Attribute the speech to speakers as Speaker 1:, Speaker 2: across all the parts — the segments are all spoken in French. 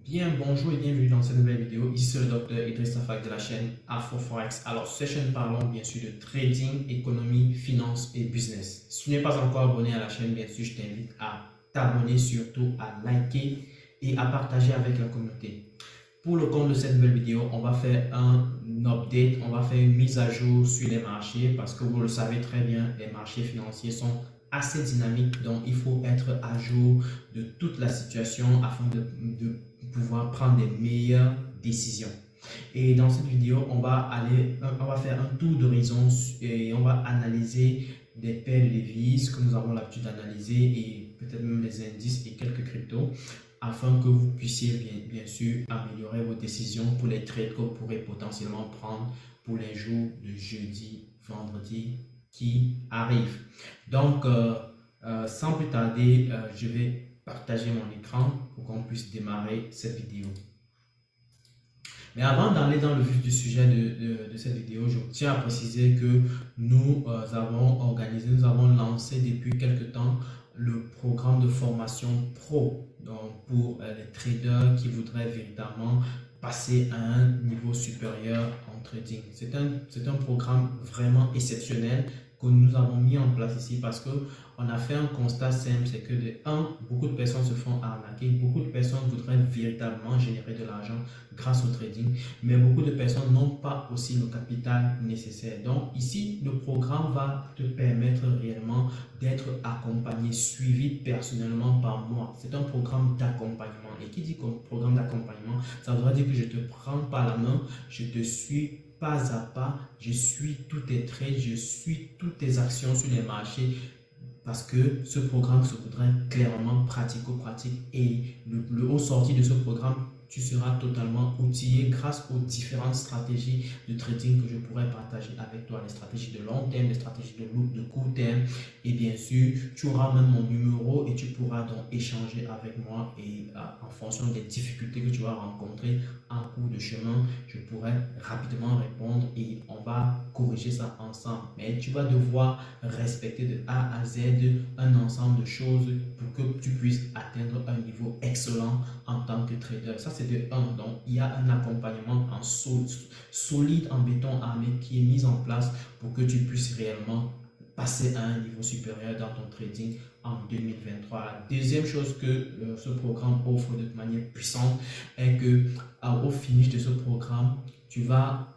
Speaker 1: Bien, bonjour et bienvenue dans cette nouvelle vidéo. Ici c'est le docteur Idriss Safak de la chaîne AfroForex. Alors, sur cette chaîne, parlons bien sûr de trading, économie, finance et business. Si tu n'es pas encore abonné à la chaîne, bien sûr, je t'invite à t'abonner, surtout à liker et à partager avec la communauté. Pour le compte de cette nouvelle vidéo, on va faire un update, on va faire une mise à jour sur les marchés parce que vous le savez très bien, les marchés financiers sont assez dynamiques, donc il faut être à jour de toute la situation afin de pouvoir prendre des meilleures décisions. Et dans cette vidéo, on va faire un tour d'horizon et on va analyser des paires de devises que nous avons l'habitude d'analyser et peut-être même les indices et quelques cryptos afin que vous puissiez bien sûr améliorer vos décisions pour les trades que vous pourrez potentiellement prendre pour les jours de jeudi, vendredi qui arrivent. Donc, sans plus tarder, je vais partager mon écran pour qu'on puisse démarrer cette vidéo. Mais avant d'aller dans le vif du sujet de cette vidéo, je tiens à préciser que nous nous avons lancé depuis quelque temps le programme de formation pro donc pour les traders qui voudraient véritablement passer à un niveau supérieur en trading. C'est un programme vraiment exceptionnel que nous avons mis en place ici parce que on a fait un constat simple, c'est que beaucoup de personnes se font arnaquer, beaucoup de personnes voudraient véritablement générer de l'argent grâce au trading, mais beaucoup de personnes n'ont pas aussi le capital nécessaire. Donc ici, le programme va te permettre réellement d'être accompagné, suivi personnellement par moi. C'est un programme d'accompagnement. Et qui dit programme d'accompagnement, ça voudrait dire que je te prends par la main, je te suis pas à pas, je suis tous tes trades, je suis toutes tes actions sur les marchés parce que ce programme se voudrait clairement pratico-pratique et au sorti de ce programme, tu seras totalement outillé grâce aux différentes stratégies de trading que je pourrais partager avec toi, les stratégies de long terme, les stratégies de court terme et bien sûr, tu auras même mon numéro et tu pourras donc échanger avec moi et en fonction des difficultés que tu vas rencontrer en cours de chemin, je pourrai rapidement répondre et on va corriger ça ensemble. Mais tu vas devoir respecter de A à Z un ensemble de choses pour que tu puisses atteindre un niveau excellent en tant que trader. Ça, c'est de 1. Donc, il y a un accompagnement en solide en béton armé qui est mis en place pour que tu puisses réellement passer à un niveau supérieur dans ton trading en 2023. La deuxième chose que ce programme offre de manière puissante est que au finish de ce programme, tu vas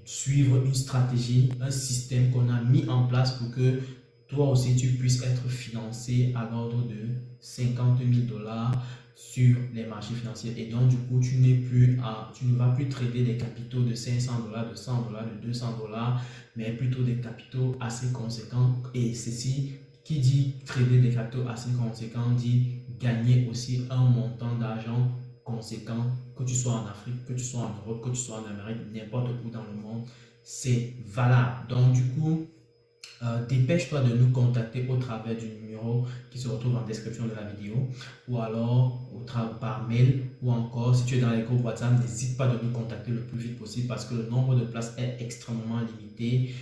Speaker 1: suivre une stratégie, un système qu'on a mis en place pour que toi aussi tu puisses être financé à l'ordre de 50 000 dollars sur les marchés financiers. Et donc, du coup, tu ne vas plus trader des capitaux de 500 dollars, de 100 dollars, de 200 dollars, mais plutôt des capitaux assez conséquents. Et ceci, qui dit trader des capitaux assez conséquents, dit gagner aussi un montant d'argent conséquent, que tu sois en Afrique, que tu sois en Europe, que tu sois en Amérique, n'importe où dans le monde, c'est valable. Donc, du coup, dépêche-toi de nous contacter au travers du numéro qui se retrouve en description de la vidéo ou alors par mail ou encore si tu es dans les groupes WhatsApp, n'hésite pas de nous contacter le plus vite possible parce que le nombre de places est extrêmement limité.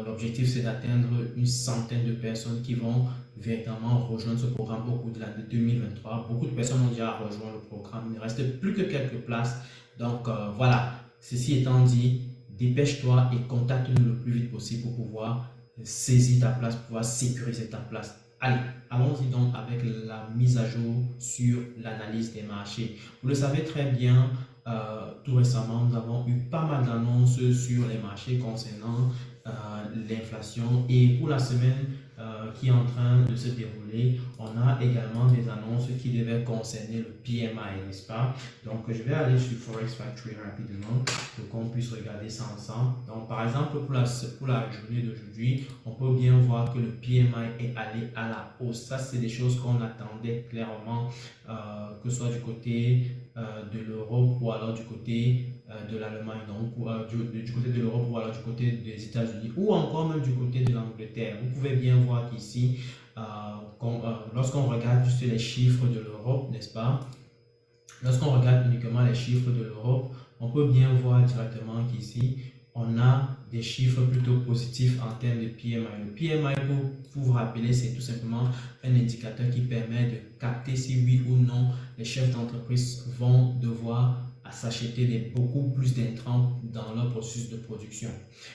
Speaker 1: L'objectif c'est d'atteindre une centaine de personnes qui vont véritablement rejoindre ce programme au cours de l'année 2023. Beaucoup de personnes ont déjà rejoint le programme, il ne reste plus que quelques places. Donc voilà, ceci étant dit, dépêche-toi et contacte-nous le plus vite possible pour pouvoir saisir ta place, pouvoir sécuriser ta place. Allez, allons-y donc avec la mise à jour sur l'analyse des marchés. Vous le savez très bien, tout récemment, nous avons eu pas mal d'annonces sur les marchés concernant l'inflation et pour la semaine qui est en train de se dérouler, on a également des annonces qui devaient concerner le PMI, n'est-ce pas? Donc, je vais aller sur Forex Factory rapidement pour qu'on puisse regarder ça ensemble. Donc, par exemple, pour la journée d'aujourd'hui, on peut bien voir que le PMI est allé à la hausse. Ça, c'est des choses qu'on attendait clairement, que ce soit du côté de l'Europe ou alors du côté de l'Allemagne, donc du côté de l'Europe ou alors du côté des États-Unis ou encore même du côté de l'Angleterre. Vous pouvez bien voir qu'ici, lorsqu'on regarde juste les chiffres de l'Europe, n'est-ce pas? Lorsqu'on regarde uniquement les chiffres de l'Europe, on peut bien voir directement qu'ici, on a des chiffres plutôt positifs en termes de PMI. Le PMI, pour vous rappeler, c'est tout simplement un indicateur qui permet de capter si oui ou non les chefs d'entreprise vont devoir s'acheter beaucoup plus d'intrants dans leur processus de production.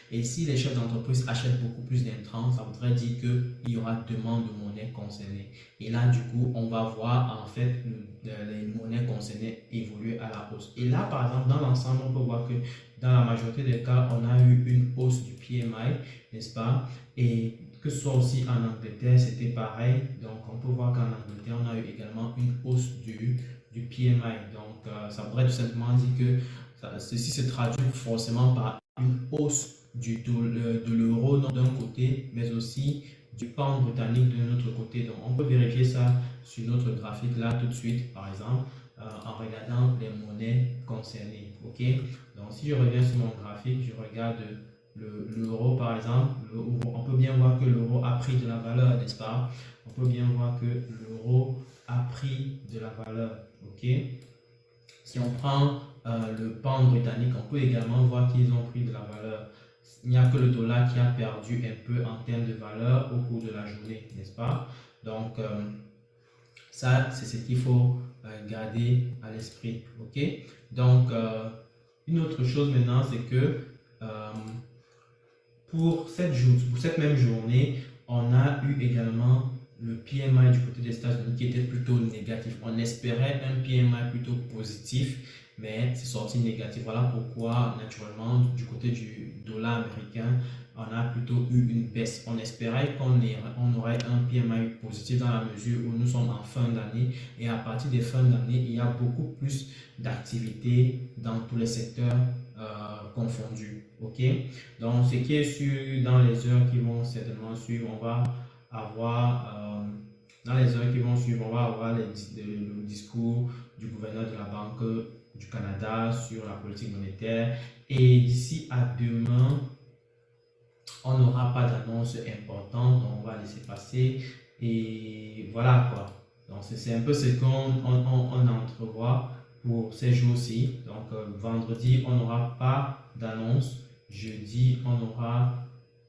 Speaker 1: Et si les chefs d'entreprise achètent beaucoup plus d'intrants, ça voudrait dire qu'il y aura demande de monnaie concernée. Et là, du coup, on va voir en fait les monnaies concernées évoluer à la hausse. Et là, par exemple, dans l'ensemble, on peut voir que dans la majorité des cas, on a eu une hausse du PMI, n'est-ce pas? Et que ce soit aussi en Angleterre, c'était pareil. Donc, on peut voir qu'en Angleterre, on a eu également une hausse du PMI. Donc, ça pourrait tout simplement dire que ceci se traduit forcément par une hausse de l'euro d'un côté, mais aussi du pound britannique de notre côté. Donc, on peut vérifier ça sur notre graphique là tout de suite, par exemple, en regardant les monnaies concernées. Ok, donc si je reviens sur mon graphique, je regarde l'euro par exemple, on peut bien voir que l'euro a pris de la valeur, n'est-ce pas? On peut bien voir que l'euro a pris de la valeur. Ok, si on prend le pound britannique, on peut également voir qu'ils ont pris de la valeur. Il n'y a que le dollar qui a perdu un peu en termes de valeur au cours de la journée, n'est-ce pas? Donc, ça, c'est ce qu'il faut garder à l'esprit. Ok? Donc, une autre chose maintenant, c'est que pour cette même journée, on a eu également le PMI du côté des États-Unis qui était plutôt négatif. On espérait un PMI plutôt positif, mais c'est sorti négatif. Voilà pourquoi, naturellement, du côté du dollar américain, on a plutôt eu une baisse. On espérait qu'on aurait un PMI positif dans la mesure où nous sommes en fin d'année et à partir des fins d'année, il y a beaucoup plus d'activités dans tous les secteurs confondus. Ok, donc ce qui est sûr dans les heures qui vont certainement suivre, on va avoir dans les heures qui vont suivre, on va avoir le discours du gouverneur de la Banque du Canada sur la politique monétaire et d'ici à demain, on n'aura pas d'annonce importante, donc on va laisser passer et voilà quoi. Donc c'est un peu ce qu'on entrevoit pour ces jours-ci. Donc vendredi, on n'aura pas d'annonce. Jeudi, on n'aura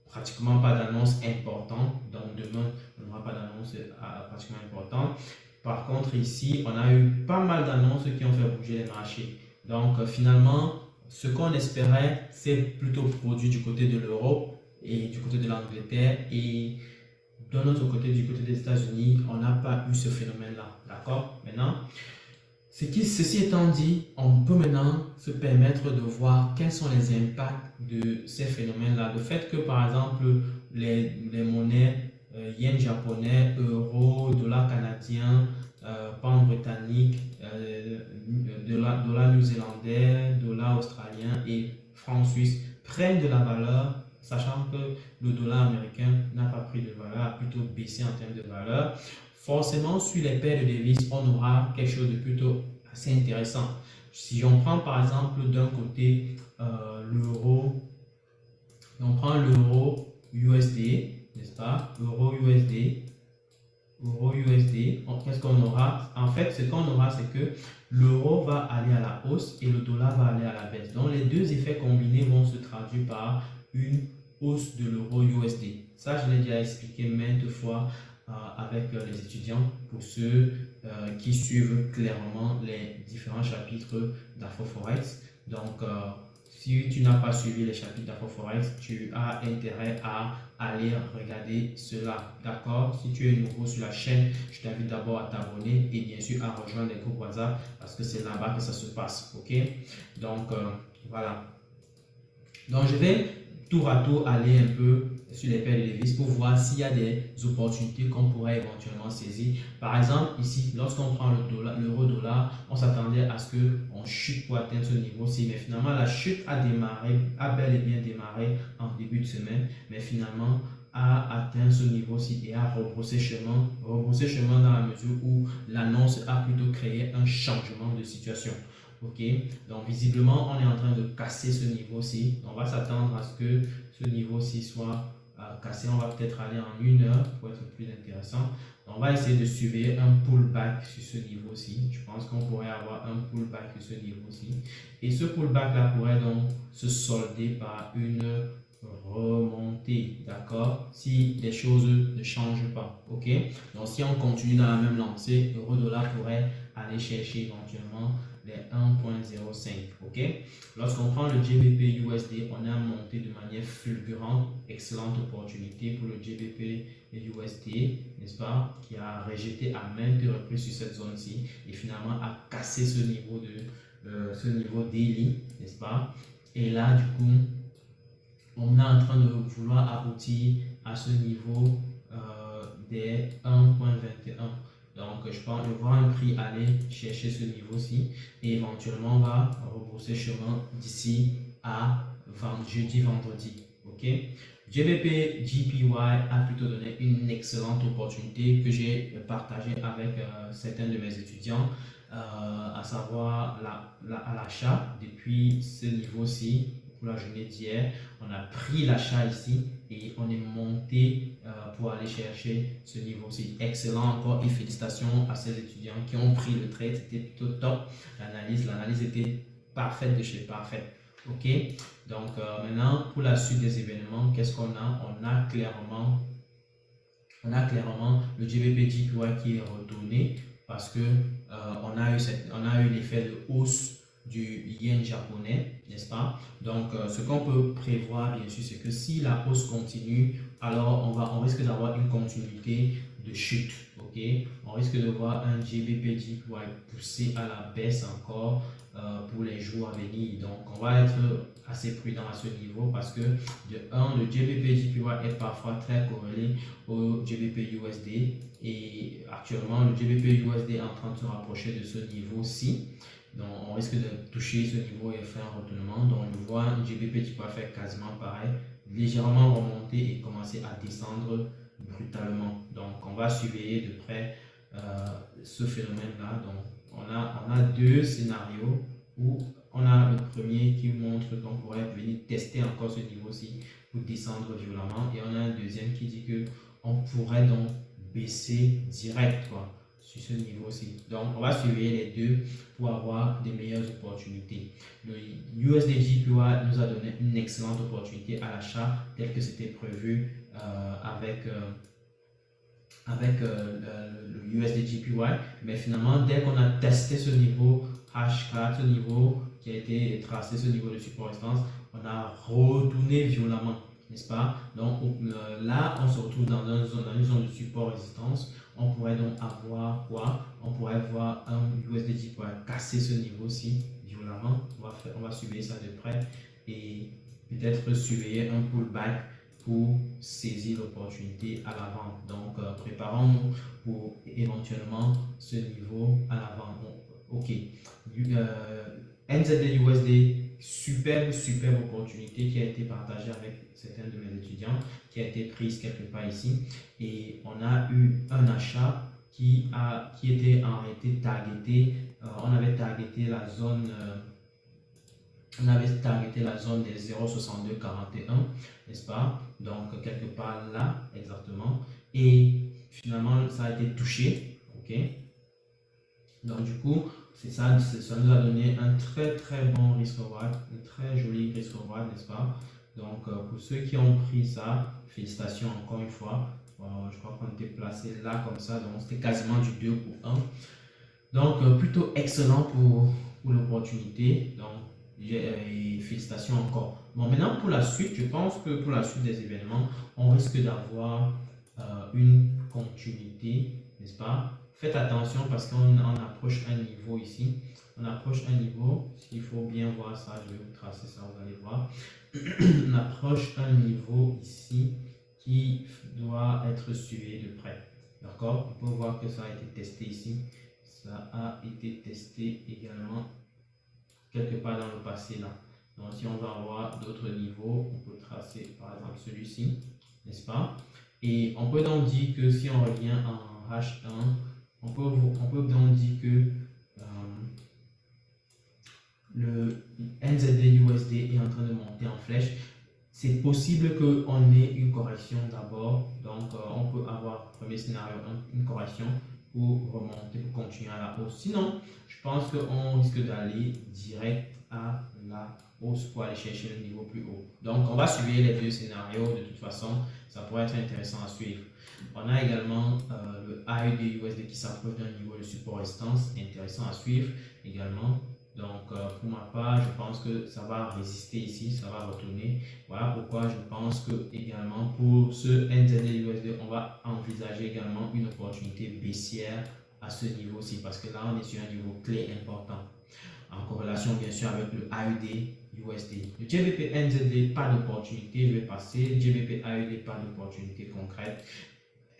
Speaker 1: pratiquement pas d'annonce importante. Donc demain, on n'aura pas d'annonce pratiquement importante. Par contre, ici, on a eu pas mal d'annonces qui ont fait bouger les marchés. Donc finalement, ce qu'on espérait, c'est plutôt produit du côté de l'Europe et du côté de l'Angleterre. Et de notre côté, du côté des États-Unis, on n'a pas eu ce phénomène-là. D'accord? Maintenant, ceci étant dit, on peut maintenant se permettre de voir quels sont les impacts de ces phénomènes-là. Le fait que, par exemple, les monnaies yen japonais, euro, dollar canadien, pound britannique, dollar néo-zélandais, dollar australien et franc suisse prennent de la valeur, sachant que le dollar américain n'a pas pris de valeur, a plutôt baissé en termes de valeur. Forcément, sur les paires de devises, on aura quelque chose de plutôt assez intéressant. Si on prend par exemple d'un côté l'euro, on prend l'euro USD, n'est-ce pas? Euro USD, qu'est-ce qu'on aura? En fait, ce qu'on aura, c'est que l'euro va aller à la hausse et le dollar va aller à la baisse. Donc, les deux effets combinés vont se traduire par une hausse de l'euro USD. Ça, je l'ai déjà expliqué maintes fois avec les étudiants pour ceux qui suivent clairement les différents chapitres d'AfroForex. Donc, si tu n'as pas suivi les chapitres d'AfroForex, tu as intérêt à aller regarder cela. D'accord? Si tu es nouveau sur la chaîne, je t'invite d'abord à t'abonner et bien sûr à rejoindre les groupes WhatsApp parce que c'est là-bas que ça se passe. Ok? Donc, voilà. Donc, je vais tour à tour aller un peu sur les paires de devises pour voir s'il y a des opportunités qu'on pourrait éventuellement saisir. Par exemple, ici, lorsqu'on prend l'euro-dollar, on s'attendait à ce qu'on chute pour atteindre ce niveau-ci, mais finalement, la chute a bel et bien démarré en début de semaine, mais finalement, a atteint ce niveau-ci et a rebroussé chemin dans la mesure où l'annonce a plutôt créé un changement de situation. Ok, donc visiblement, on est en train de casser ce niveau-ci. On va s'attendre à ce que ce niveau-ci soit cassé. On va peut-être aller en 1 heure pour être plus intéressant. On va essayer de surveiller un pullback sur ce niveau-ci. Je pense qu'on pourrait avoir un pullback sur ce niveau-ci. Et ce pullback-là pourrait donc se solder par une remontée, d'accord? Si les choses ne changent pas, ok? Donc, si on continue dans la même lancée, euro-dollar pourrait aller chercher éventuellement les 1.05, ok? Lorsqu'on prend le GBP USD, on a monté de manière fulgurante, excellente opportunité pour le GBP USD, n'est-ce pas, qui a rejeté à maintes reprises sur cette zone-ci et finalement a cassé ce niveau daily, n'est-ce pas? Et là, du coup, on est en train de vouloir aboutir à ce niveau des 1.21. Donc, je vois un prix aller chercher ce niveau-ci et éventuellement on va rebrousser chemin d'ici à jeudi, vendredi. Ok? GBP JPY a plutôt donné une excellente opportunité que j'ai partagée avec certains de mes étudiants, à savoir à l'achat depuis ce niveau-ci. Pour la journée d'hier, on a pris l'achat ici et on est monté pour aller chercher ce niveau-ci. Excellent encore et félicitations à ces étudiants qui ont pris le trade, c'était plutôt top. L'analyse était parfaite de chez parfaite. Ok, donc maintenant pour la suite des événements, qu'est-ce qu'on a? On a clairement le GBP JPY qui est retourné parce que on a eu l'effet de hausse du yen japonais, n'est-ce pas? Donc, ce qu'on peut prévoir, bien sûr, c'est que si la hausse continue, alors on risque d'avoir une continuité de chute, ok? On risque de voir un GBP JPY pousser à la baisse encore pour les jours à venir. Donc, on va être assez prudent à ce niveau parce que, de 1, le GBP JPY est parfois très corrélé au GBP USD et actuellement, le GBP USD est en train de se rapprocher de ce niveau-ci. Donc, on risque de toucher ce niveau et faire un retournement. Donc, je vois un GBP qui peut faire quasiment pareil, légèrement remonter et commencer à descendre brutalement. Donc, on va surveiller de près ce phénomène-là. Donc, on a deux scénarios où on a le premier qui montre qu'on pourrait venir tester encore ce niveau-ci pour descendre violemment. Et on a un deuxième qui dit que on pourrait donc baisser direct, quoi, sur ce niveau-ci. Donc, on va surveiller les deux pour avoir des meilleures opportunités. Le USD JPY nous a donné une excellente opportunité à l'achat, tel que c'était prévu avec le USD JPY. Mais finalement, dès qu'on a testé ce niveau H4, ce niveau qui a été tracé, ce niveau de support résistance, on a retourné violemment, n'est-ce pas? Donc là, on se retrouve dans une zone de support résistance. On pourrait donc avoir quoi? On pourrait voir un USD JPY casser ce niveau-ci violemment. On va surveiller ça de près et peut-être surveiller un pullback pour saisir l'opportunité à l'avant. Donc, préparons-nous pour éventuellement ce niveau à l'avant. Ok. NZD USD, superbe opportunité qui a été partagée avec certains de mes étudiants, qui a été prise quelque part ici. Et on a eu un achat qui était en réalité targeté. On avait targeté la zone. On avait targeté la zone des 0,6241, n'est-ce pas? Donc, quelque part là, exactement. Et finalement, ça a été touché. OK? Donc, du coup, ça nous a donné un très bon risk-reward, un très joli risk-reward, n'est-ce pas? Donc, pour ceux qui ont pris ça, félicitations encore une fois. Je crois qu'on était placé là comme ça, donc c'était quasiment du 2 pour 1. Donc, plutôt excellent pour l'opportunité. Donc, et félicitations encore. Bon, maintenant pour la suite, je pense que pour la suite des événements, on risque d'avoir une continuité, n'est-ce pas? Faites attention parce qu'on approche un niveau ici. On approche un niveau, s'il faut bien voir ça, je vais vous tracer ça, vous allez voir. On approche un niveau ici qui doit être suivi de près. D'accord? On peut voir que ça a été testé ici. Ça a été testé également quelque part dans le passé là. Donc si on va avoir d'autres niveaux, on peut tracer par exemple celui-ci, n'est-ce pas? Et on peut donc dire que si on revient en H1, on peut donc dire que le NZD USD est en train de monter en flèche. c'est possible qu'on ait une correction d'abord. Donc, on peut avoir, premier scénario, une correction pour remonter, pour continuer à la hausse. Sinon, je pense qu'on risque d'aller direct à la hausse pour aller chercher le niveau plus haut. Donc, on va suivre les deux scénarios. De toute façon, ça pourrait être intéressant à suivre. On a également le AED USD qui s'approche d'un niveau de support résistance, intéressant à suivre également. Donc, pour ma part, je pense que ça va résister ici, ça va retourner. Voilà pourquoi je pense que également pour ce NZD USD, on va envisager également une opportunité baissière à ce niveau-ci parce que là, on est sur un niveau clé important en corrélation bien sûr avec le AUD USD. Le GBP NZD, pas d'opportunité, je vais passer. GBP AUD, pas d'opportunité concrète.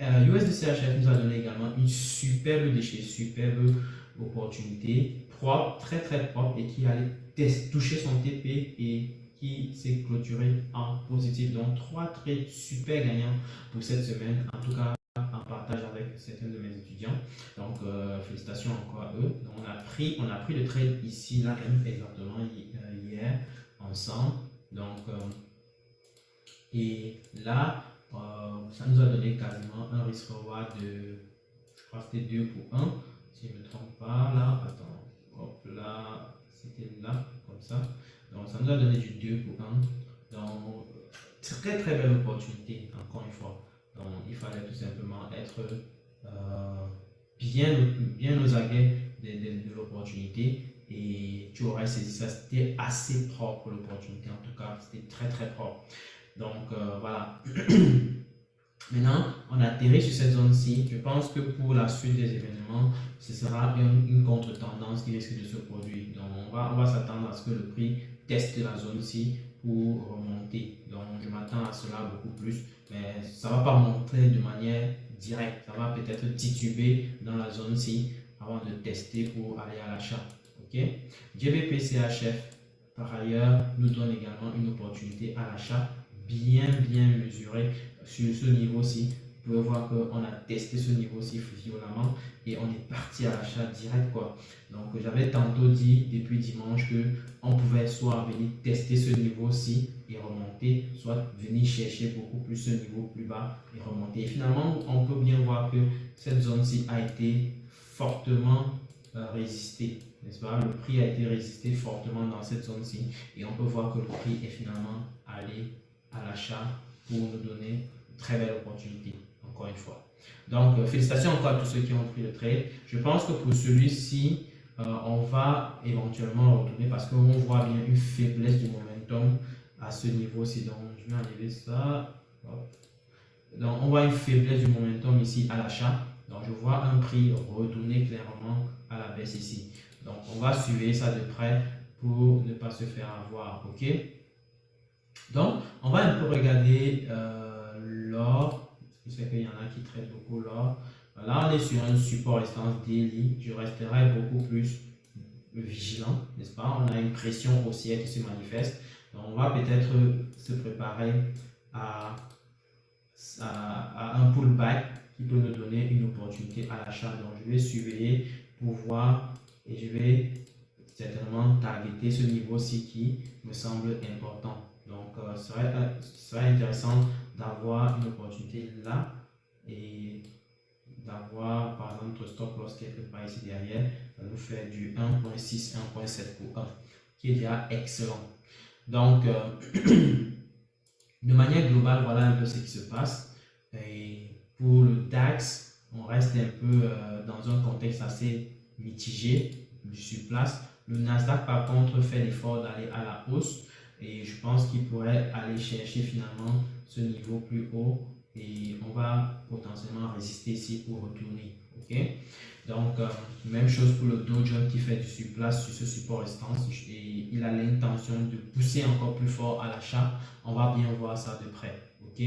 Speaker 1: USD CHF nous a donné également une superbe déchet, superbe opportunité, propre, très propre et qui allait toucher son TP et qui s'est clôturé en positif. Donc, 3 trades super gagnants pour cette semaine, en tout cas en partage avec certains de mes étudiants. Donc, félicitations encore à eux. Donc, on a pris le trade ici, là, exactement hier, ensemble. Donc, et là, ça nous a donné quasiment un risk reward de, je crois que c'était 2 pour 1, si je ne me trompe pas, là, attends, hop là, c'était là, comme ça, donc ça nous a donné du 2 pour 1, donc très belle opportunité, encore une fois, donc il fallait tout simplement être bien aux aguets de l'opportunité, et tu aurais saisi ça, c'était assez propre l'opportunité, en tout cas, c'était très propre. Donc voilà. Maintenant, on atterrit sur cette zone-ci. Je pense que pour la suite des événements, ce sera une contre-tendance qui risque de se produire. Donc, on va s'attendre à ce que le prix teste la zone-ci pour remonter. Donc, je m'attends à cela beaucoup plus. Mais ça ne va pas monter de manière directe. Ça va peut-être tituber dans la zone-ci avant de tester pour aller à l'achat. OK? GBP CHF, par ailleurs, nous donne également une opportunité à l'achat bien mesuré sur ce niveau-ci. Vous pouvez voir qu'on a testé ce niveau-ci violemment et on est parti à l'achat direct, quoi. Donc j'avais tantôt dit depuis dimanche que on pouvait soit venir tester ce niveau-ci et remonter, soit venir chercher beaucoup plus ce niveau plus bas et remonter. Et finalement, on peut bien voir que cette zone-ci a été fortement résistée, n'est-ce pas? Le prix a été résisté fortement dans cette zone-ci et on peut voir que le prix est finalement allé à l'achat pour nous donner une très belle opportunité, encore une fois. Donc, félicitations encore à tous ceux qui ont pris le trade. Je pense que pour celui-ci, on va éventuellement retourner parce qu'on voit bien une faiblesse du momentum à ce niveau-ci. Donc, je vais enlever ça. Donc, on voit une faiblesse du momentum ici à l'achat. Donc, je vois un prix retourner clairement à la baisse ici. Donc, on va suivre ça de près pour ne pas se faire avoir. OK? Donc, on va un peu regarder l'or. Je sais qu'il y en a qui traitent beaucoup l'or. Là, on est sur un support résistance daily. Je resterai beaucoup plus vigilant, n'est-ce pas? On a une pression haussière qui se manifeste. Donc, on va peut-être se préparer à un pullback qui peut nous donner une opportunité à l'achat. Donc, je vais surveiller pour voir et je vais certainement targeter ce niveau-ci qui me semble important. Donc, ce serait intéressant d'avoir une opportunité là et d'avoir par exemple notre stop loss quelque part ici derrière. Ça nous fait du 1.6, 1.7 pour 1, qui est déjà excellent. Donc, de manière globale, voilà un peu ce qui se passe. Et pour le DAX, on reste un peu dans un contexte assez mitigé sur place. Le Nasdaq, par contre, fait l'effort d'aller à la hausse et je pense qu'il pourrait aller chercher finalement ce niveau plus haut et on va potentiellement résister ici pour retourner. OK? Donc, même chose pour le Dow Jones qui fait du surplace sur ce support résistance et il a l'intention de pousser encore plus fort à l'achat. On va bien voir ça de près. OK?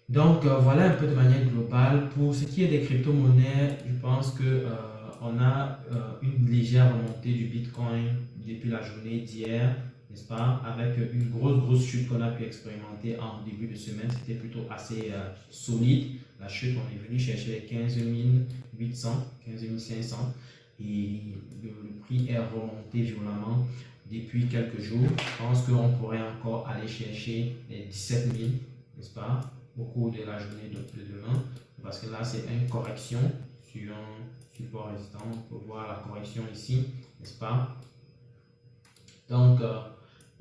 Speaker 1: Donc, voilà un peu de manière globale. Pour ce qui est des crypto-monnaies, je pense que on a une légère remontée du Bitcoin depuis la journée d'hier, n'est-ce pas? Avec une grosse chute qu'on a pu expérimenter en début de semaine. C'était plutôt assez solide. La chute, on est venu chercher les 15 800, 15 500 et le prix est remonté violemment. depuis quelques jours. Je pense qu'on pourrait encore aller chercher les 17 000, n'est-ce pas, au cours de la journée de demain, parce que là c'est une correction sur un support résistant. On peut voir la correction ici, n'est-ce pas. Donc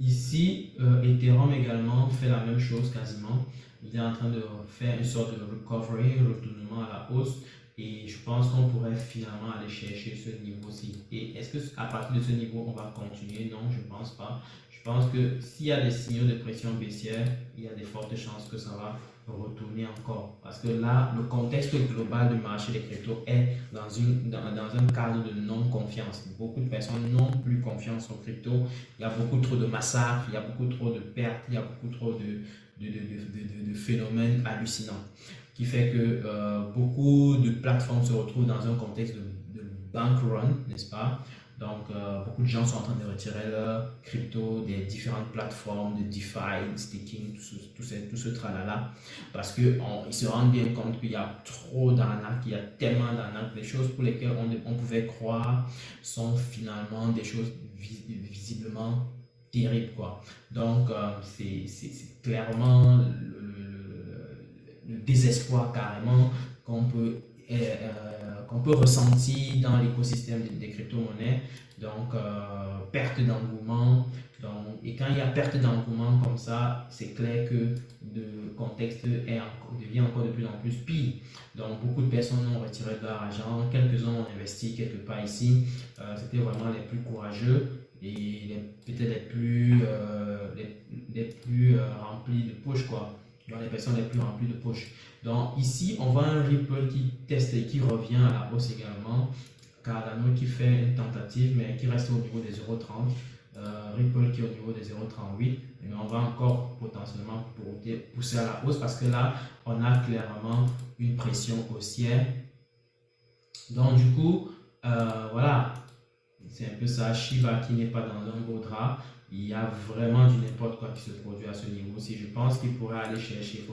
Speaker 1: ici Ethereum également fait la même chose quasiment. Il est en train de faire une sorte de recovery, retournement à la hausse, et je pense qu'on pourrait finalement aller chercher ce niveau-ci. Et est-ce que à partir de ce niveau on va continuer? Non, je pense pas. Je pense que s'il y a des signaux de pression baissière, il y a de fortes chances que ça va retourner encore, parce que là le contexte global du marché des cryptos est dans un cadre de non-confiance. Beaucoup de personnes n'ont plus confiance aux cryptos. Il y a beaucoup trop de massacres, il y a beaucoup trop de pertes, il y a beaucoup trop de phénomènes hallucinants, qui fait que beaucoup de plateformes se retrouvent dans un contexte de bank run, n'est-ce pas. Donc beaucoup de gens sont en train de retirer leurs crypto des différentes plateformes de DeFi, staking, tout ce tralala, parce qu'ils se rendent bien compte qu'il y a trop d'arnaques, il y a tellement d'arnaques, les choses pour lesquelles on pouvait croire sont finalement des choses visiblement terribles, quoi. Donc c'est clairement le désespoir carrément qu'on peut ressentir dans l'écosystème des crypto-monnaies. Donc perte d'engouement. Et quand il y a perte d'engouement comme ça, c'est clair que le contexte devient encore de plus en plus pire. Donc beaucoup de personnes ont retiré de leur argent, quelques-uns ont investi quelque part ici. C'était vraiment les plus courageux et peut-être les plus remplis de poche, quoi. Dans les personnes les plus remplies de poche. Donc ici, on voit un Ripple qui teste et qui revient à la hausse également. Cardano qui fait une tentative, mais qui reste au niveau des 0,30. Ripple qui est au niveau des 0,38. Mais on va encore potentiellement pousser à la hausse, parce que là, on a clairement une pression haussière. Donc du coup, voilà, c'est un peu ça. Shiba qui n'est pas dans un beau drap. Il y a vraiment du n'importe quoi qui se produit à ce niveau-ci. Je pense qu'il pourrait aller chercher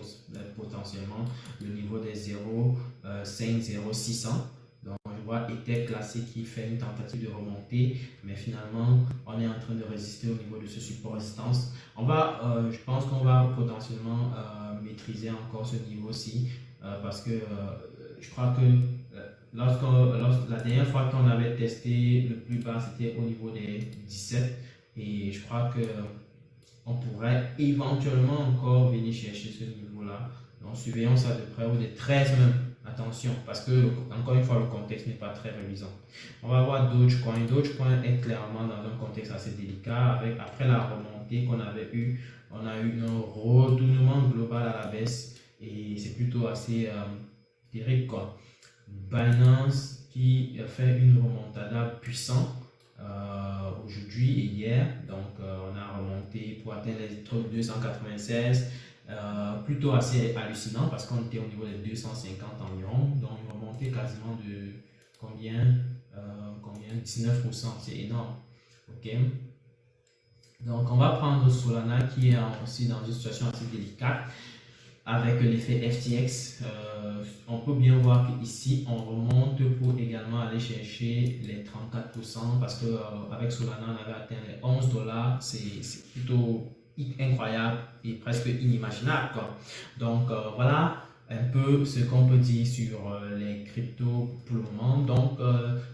Speaker 1: potentiellement le niveau des 0,5, 0,600. Donc je vois Ether classé qui fait une tentative de remonter, mais finalement on est en train de résister au niveau de ce support résistance. Je pense qu'on va potentiellement maîtriser encore ce niveau-ci, parce que je crois que la dernière fois qu'on avait testé le plus bas, c'était au niveau des 17. Et je crois qu'on pourrait éventuellement encore venir chercher ce niveau-là. Donc surveillons ça de près, ou des 13 même. Attention, parce que encore une fois, le contexte n'est pas très révisant. On va voir Dogecoin. Dogecoin est clairement dans un contexte assez délicat. Après la remontée qu'on avait eue, on a eu un retournement global à la baisse. Et c'est plutôt assez terrible, quoi. Binance qui a fait une remontada puissante aujourd'hui et hier. Donc on a remonté pour atteindre les 296, plutôt assez hallucinant, parce qu'on était au niveau des 250 environ. Donc une remontée quasiment de combien 19%, c'est énorme. Ok, donc on va prendre Solana qui est aussi dans une situation assez délicate avec l'effet FTX. On peut bien voir qu'ici on remonte pour également aller chercher les 34%, parce que avec Solana on avait atteint les 11 $. C'est plutôt incroyable et presque inimaginable, quoi. Donc voilà un peu ce qu'on peut dire sur les cryptos pour le moment. Donc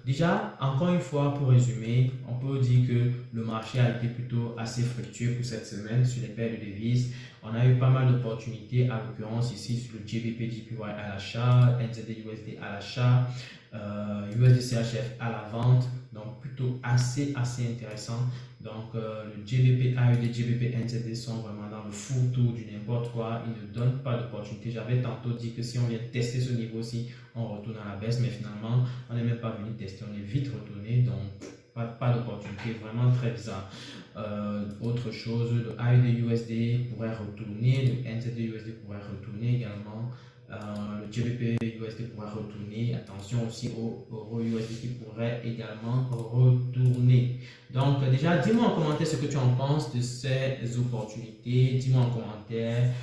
Speaker 1: déjà, encore une fois, pour résumer, on peut dire que le marché a été plutôt assez fructueux pour cette semaine sur les paires de devises. On a eu pas mal d'opportunités, à l'occurrence ici sur le GBP JPY à l'achat, NZD/USD à l'achat, USD/CHF à la vente. Donc plutôt assez intéressant. Donc le GBP AUD, GBP NZD sont vraiment dans le fourre-tout du n'importe quoi. Ils ne donnent pas d'opportunité. J'avais tantôt dit que si on vient tester ce niveau-ci, on retourne à la baisse, mais finalement on n'est même pas venu tester, on est vite retourné. Donc pas d'opportunité, vraiment très bizarre. Autre chose, le AUD USD pourrait retourner, le NZD USD pourrait retourner également. Le GBP USD pourrait retourner. Attention aussi au Euro USD qui pourrait également retourner. Donc, déjà, dis-moi en commentaire ce que tu en penses de ces opportunités. Dis-moi en commentaire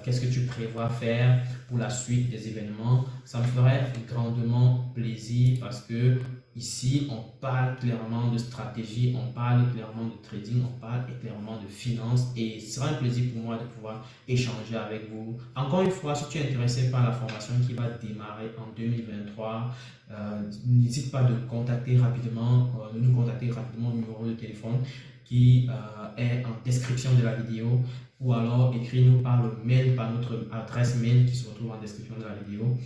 Speaker 1: qu'est-ce que tu prévois faire pour la suite des événements. Ça me ferait grandement plaisir parce que ici, on parle clairement de stratégie, on parle clairement de trading, on parle clairement de finance et ce sera un plaisir pour moi de pouvoir échanger avec vous. Encore une fois, si tu es intéressé par la formation qui va démarrer en 2023, n'hésite pas de contacter rapidement, de nous contacter rapidement au numéro de téléphone qui est en description de la vidéo ou alors écris-nous par le mail, par notre adresse mail qui se retrouve en description de la vidéo.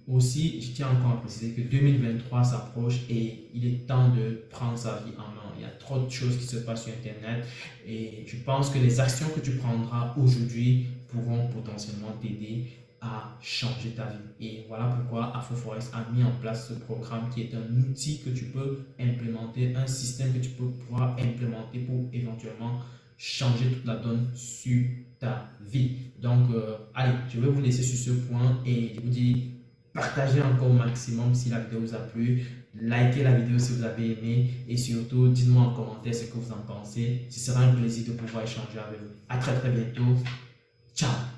Speaker 1: Aussi, je tiens encore à préciser que 2023 s'approche et il est temps de prendre sa vie en main. Il y a trop de choses qui se passent sur Internet et je pense que les actions que tu prendras aujourd'hui pourront potentiellement t'aider à changer ta vie. Et voilà pourquoi AfroForex a mis en place ce programme qui est un outil que tu peux implémenter, un système que tu peux pouvoir implémenter pour éventuellement changer toute la donne sur ta vie. Donc, allez, je vais vous laisser sur ce point et je vous dis partagez encore au maximum si la vidéo vous a plu, likez la vidéo si vous avez aimé et surtout dites-moi en commentaire ce que vous en pensez. Ce sera un plaisir de pouvoir échanger avec vous. À très bientôt. Ciao.